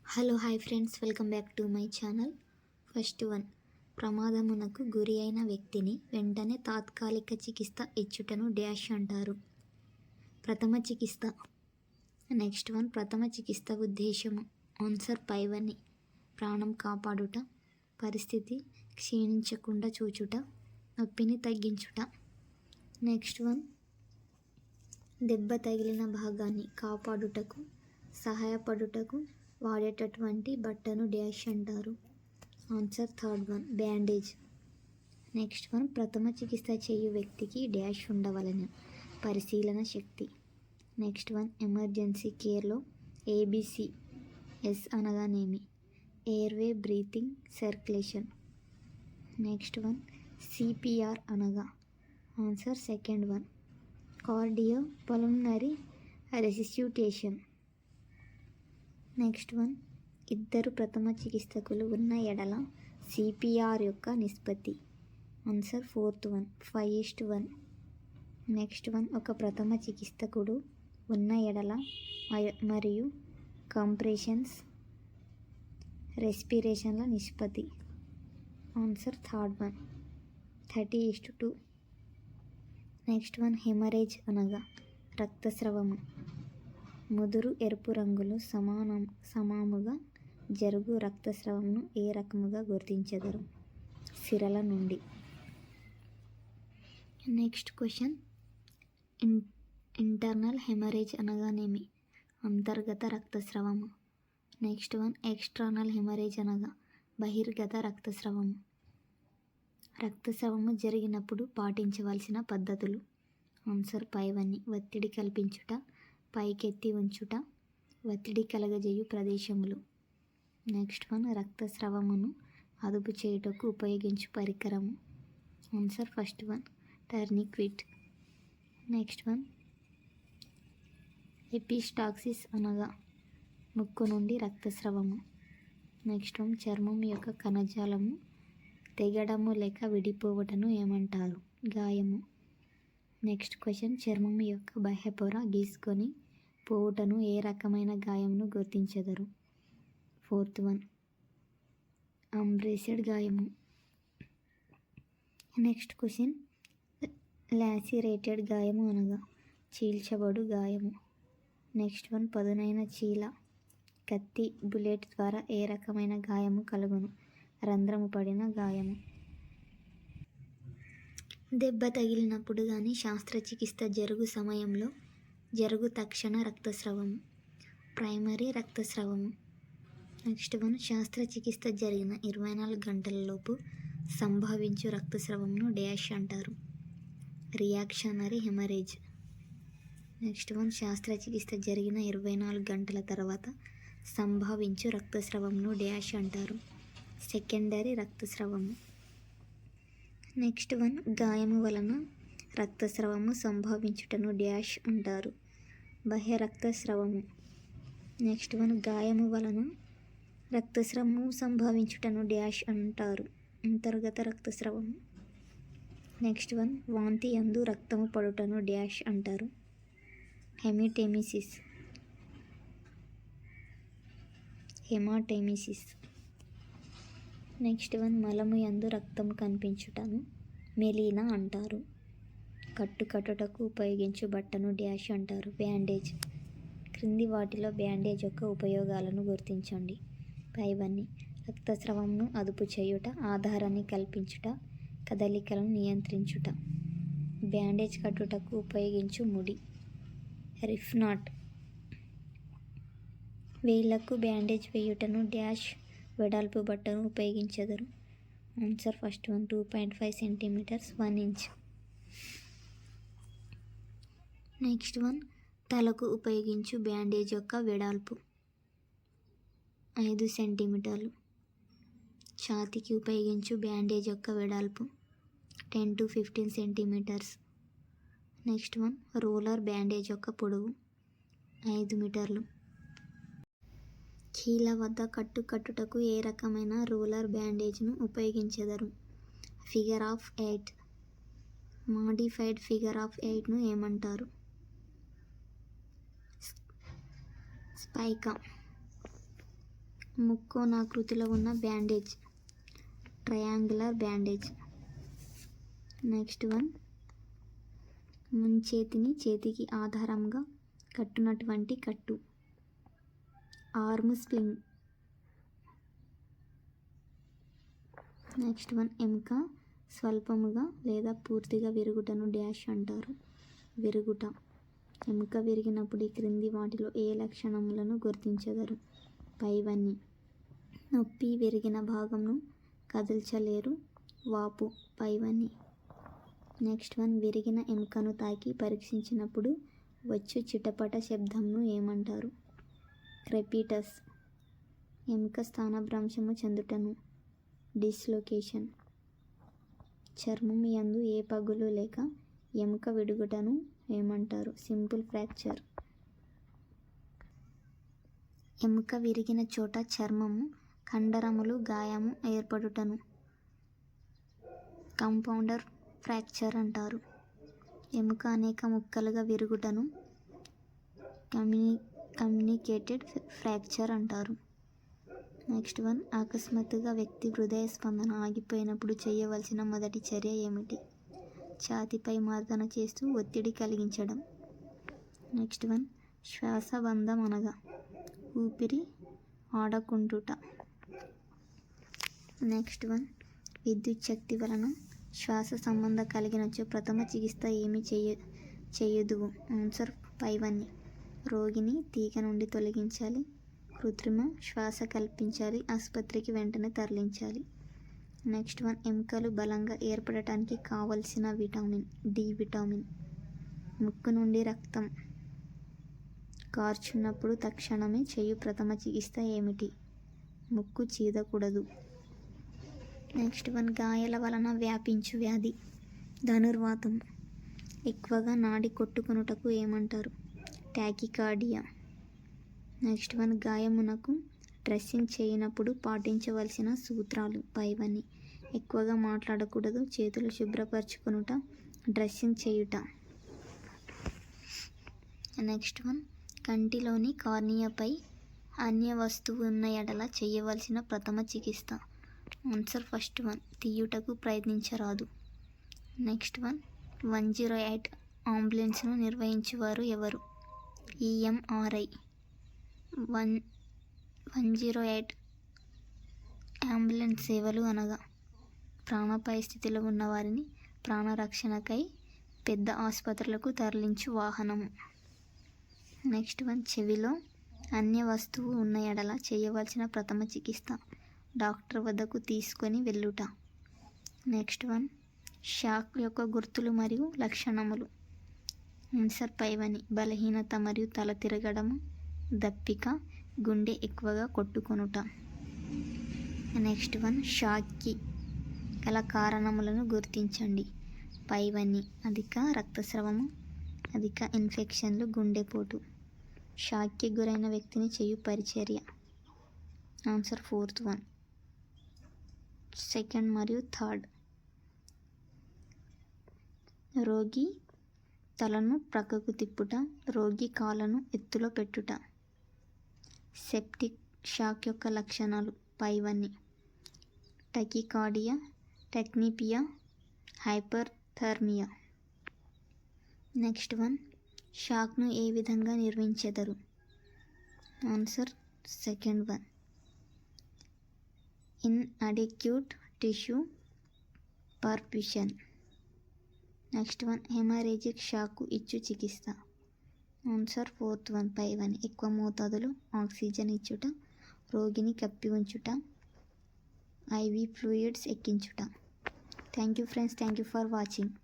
Hello hi friends, welcome back to my channel. First one, ప్రమాదమునకు గురి అయిన వ్యక్తిని వెంటనే తాత్కాలిక చికిత్స ఇచ్చుటను డాష్ అంటారు. ప్రథమ చికిత్స. నెక్స్ట్ వన్, ప్రథమ చికిత్స ఉద్దేశము. ఆన్సర్ పైవన్నీ: ప్రాణం కాపాడుట, పరిస్థితి క్షీణించకుండా చూచుట, నొప్పిని తగ్గించుట. నెక్స్ట్ వన్, దెబ్బ తగిలిన భాగాన్ని కాపాడుటకు సహాయపడుటకు వాడేటటువంటి బట్టను డాష్ అంటారు. Answer third one, bandage. Next one, ప్రథమ చికిత్స చేయు వ్యక్తికి డాష్ ఉండవలెను: పరిశీలన శక్తి. నెక్స్ట్ వన్, ఎమర్జెన్సీ కేర్లో ABCS అనగానేమి? Airway, breathing, circulation. Next one, CPR అనగా? Answer second one, cardio pulmonary resuscitation. Next one, ఇద్దరు ప్రథమ చికిత్సకులు ఉన్న ఎడల CPR యొక్క నిష్పత్తి. Answer fourth one, 5:1. Next one, ఒక ప్రథమ చికిత్సకుడు ఉన్న ఎడల మరియు కంప్రెషన్స్, రెస్పిరేషన్ల నిష్పత్తి. Answer third one, 30:2. Next one, haemorrhage అనగా? రక్తస్రావము. ముదురు ఎరుపు రంగులో సమాముగా జరుగు రక్తస్రావమును ఏ రకముగా గుర్తించెదరు? సిరల నుండి. నెక్స్ట్ క్వశ్చన్, ఇంటర్నల్ హెమరేజ్ అనగానేమి? అంతర్గత రక్తస్రావము. నెక్స్ట్ వన్, ఎక్స్టర్నల్ హెమరేజ్ అనగా? బహిర్గత రక్తస్రావము. రక్తస్రావము జరిగినప్పుడు పాటించవలసిన పద్ధతులు. ఆన్సర్ పైవన్నీ: ఒత్తిడి కల్పించుట, పైకెత్తి ఉంచుట, ఒత్తిడి కలగజేయు ప్రదేశములు. నెక్స్ట్ వన్, రక్తస్రావమును అదుపు చేయుటకు ఉపయోగించు పరికరము. Answer first one, tourniquet. Next one, epistaxis అనగా? ముక్కు నుండి రక్తస్రావము. నెక్స్ట్ వన్, చర్మం యొక్క కణజాలము తెగడము లేక విడిపోవటను ఏమంటారు? గాయము. నెక్స్ట్ క్వశ్చన్, చర్మం యొక్క బాహ్యపొర గీసుకొని పోవుటను ఏ రకమైన గాయమును గుర్తించెదరు? ఫోర్త్ వన్, అంబ్రేస్డ్ గాయము. నెక్స్ట్ క్వశ్చన్, లాసిరేటెడ్ గాయము అనగా? చీల్చబడు గాయము. నెక్స్ట్ వన్, పదునైన చీల, కత్తి, బుల్లెట్ ద్వారా ఏ రకమైన గాయము కలుగును? రంధ్రము పడిన గాయము. దెబ్బ తగిలినప్పుడు కానీ శస్త్రచికిత్స జరుగు సమయంలో జరుగు తక్షణ రక్తస్రావము, ప్రైమరీ రక్తస్రావము. నెక్స్ట్ వన్, శస్త్రచికిత్స జరిగిన 24 గంటలలోపు సంభవించు రక్తస్రావమును డాష్ అంటారు? Reactionary haemorrhage. నెక్స్ట్ వన్, శస్త్రచికిత్స జరిగిన 24 గంటల తర్వాత సంభవించు రక్తస్రావమును డాష్ అంటారు? సెకండరీ రక్తస్రావము. నెక్స్ట్ వన్, గాయము వలన రక్తస్రావము సంభవించుటను డాష్ అంటారు? బాహ్య రక్తస్రావము. నెక్స్ట్ వన్, గాయము వలన రక్తస్రావము సంభవించుటను డాష్ అంటారు? అంతర్గత రక్తస్రావము. నెక్స్ట్ వన్, వాంతి యందు రక్తము పడుటను డాష్ అంటారు? హెమటెమిసిస్. నెక్స్ట్ వన్, మలము యందు రక్తము కనిపించుటను మెలీనా అంటారు? కట్టుటకు ఉపయోగించు బట్టను డాష్ అంటారు? బ్యాండేజ్. క్రింది వాటిలో బ్యాండేజ్ యొక్క ఉపయోగాలను గుర్తించండి. పైవన్నీ: రక్తస్రావమును అదుపు చేయుట, ఆధారాన్ని కల్పించుట, కదలికలను నియంత్రించుట. బ్యాండేజ్ కట్టుటకు ఉపయోగించు ముడి. Reef knot. వేళ్లకు బ్యాండేజ్ వేయుటను డాష్ వెడల్పు బట్టను ఉపయోగించెదరు? Answer first one, 2.5 centimetres, 1 inch. Next one, తలకు ఉపయోగించు బ్యాండేజ్ యొక్క వెడల్పు 5 సెంటీమీటర్లు. ఛాతీకి ఉపయోగించు బ్యాండేజ్ యొక్క వెడల్పు 10 to 15 centimetres. Next one, roller bandage యొక్క పొడవు 5 మీటర్లు. కీళ్ళ వద్ద కట్టుటకు ఏ రకమైన రోలర్ బ్యాండేజ్ను ఉపయోగించెదరు? Figure of 8. Modified figure of 8ను ఏమంటారు? స్పైకా. ముక్కోనాకృతిలో ఉన్న bandage, triangular bandage. Next one, ముంచేతిని చేతికి ఆధారంగా కట్టునటువంటి కట్టు, ఆర్మ్ స్లింగ్. నెక్స్ట్ వన్, ఎముక స్వల్పముగా లేదా పూర్తిగా విరుగుటను డాష్ అంటారు, విరుగుట. ఎముక విరిగినప్పుడు ఈ క్రింది వాటిలో ఏ లక్షణములను గుర్తించెదరు? పైవన్నీ. నొప్పి, విరిగిన భాగంను కదల్చలేరు, వాపు. పైవన్నీ. నెక్స్ట్ వన్, విరిగిన ఎముకను తాకి పరీక్షించినప్పుడు వచ్చు చిటపట శబ్దంను ఏమంటారు? క్రెపిటస్. ఎముక స్థానభ్రంశము చెందుటను డిస్లొకేషన్. చర్మం యందు ఏ పగులు లేక ఎముక విడుగుటను ఏమంటారు? Simple fracture. ఎముక విరిగిన చోట చర్మము, కండరములు గాయము ఏర్పడుటను కంపౌండర్ ఫ్రాక్చర్ అంటారు. ఎముక అనేక ముక్కలుగా విరుగుటను కమ్యూనికేటెడ్ ఫ్రాక్చర్ అంటారు. నెక్స్ట్ వన్, అకస్మాత్తుగా వ్యక్తి హృదయ స్పందన ఆగిపోయినప్పుడు చేయవలసిన మొదటి చర్య ఏమిటి? ఛాతీపై మర్దన చేస్తూ ఒత్తిడి కలిగించడం. నెక్స్ట్ వన్, శ్వాసబంధం అనగా ఊపిరి ఆడకుండుట. నెక్స్ట్ వన్, విద్యుత్ శక్తి వలన శ్వాస సంబంధ కలిగినచో ప్రథమ చికిత్స ఏమి చేయుదువు? ఆన్సర్ పైవన్నీ. రోగిని తీగ నుండి తొలగించాలి, కృత్రిమ శ్వాస కల్పించాలి, ఆసుపత్రికి వెంటనే తరలించాలి. నెక్స్ట్ వన్, ఎముకలు బలంగా ఏర్పడటానికి కావలసిన విటమిన్ డి విటమిన్. ముక్కు నుండి రక్తం కార్చున్నప్పుడు తక్షణమే చేయు ప్రథమ చికిత్స ఏమిటి? ముక్కు చీదకూడదు. నెక్స్ట్ వన్, గాయాల వలన వ్యాపించు వ్యాధి ధనుర్వాతం. ఎక్కువగా నాడి కొట్టుకొనుటకు ఏమంటారు? టాకికార్డియా. నెక్స్ట్ వన్, గాయమునకు డ్రెస్సింగ్ చేయనప్పుడు పాటించవలసిన సూత్రాలు. పైవన్నీ. ఎక్కువగా మాట్లాడకూడదు, చేతులు శుభ్రపరచుకొనుట, డ్రెస్సింగ్ చేయుట. నెక్స్ట్ వన్, కంటిలోని కార్నియాపై అన్య వస్తువు ఉన్న ఎడల చేయవలసిన ప్రథమ చికిత్స. ఆన్సర్ ఫస్ట్ వన్, తీయుటకు ప్రయత్నించరాదు. నెక్స్ట్ వన్, 108 అంబులెన్స్ను నిర్వహించువారు ఎవరు? ఈఎంఆర్ఐ. 108 అంబులెన్స్ సేవలు అనగా ప్రాణాపాయ స్థితిలో ఉన్నవారిని ప్రాణరక్షణకై పెద్ద ఆసుపత్రులకు తరలించు వాహనము. నెక్స్ట్ వన్, చెవిలో అన్య వస్తువు ఉన్న ఎడల చేయవలసిన ప్రథమ చికిత్స డాక్టర్ వద్దకు తీసుకొని వెళ్ళుట. నెక్స్ట్ వన్, షాక్ యొక్క గుర్తులు మరియు లక్షణములు. ఆన్సర్ పైవన్నీ. బలహీనత మరియు తల తిరగడము, దప్పిక, గుండె ఎక్కువగా కొట్టుకొనుట. నెక్స్ట్ వన్, షాక్కి గల కారణములను గుర్తించండి. పైవన్నీ. అధిక రక్తస్రావము, అధిక ఇన్ఫెక్షన్లు, గుండెపోటు. షాక్కి గురైన వ్యక్తిని చేయు పరిచర్య. Answer fourth one. సెకండ్ మరియు థర్డ్, రోగి తలను ప్రక్కకు తిప్పుట, రోగి కాళ్ళను ఎత్తులో పెట్టుట. సెప్టిక్ షాక్ యొక్క లక్షణాలు. పైవన్నీ. టకికార్డియా, టెక్నిపియా, హైపర్థర్మియా. నెక్స్ట్ వన్, షాక్ను ఏ విధంగా నిర్వహించెదరు? Answer second one, inadequate tissue perfusion. Next one, haemorrhagic shock ఇచ్చు చికిత్స. ఆన్సర్ ఫోర్త్ వన్, పైవన్నీ. ఎక్కువ మోతాదులో ఆక్సిజన్ ఇచ్చుట, రోగిని కప్పి ఉంచుట, ఐవి ఫ్లూయిడ్స్ ఎక్కించుట. Thank you friends, thank you for watching.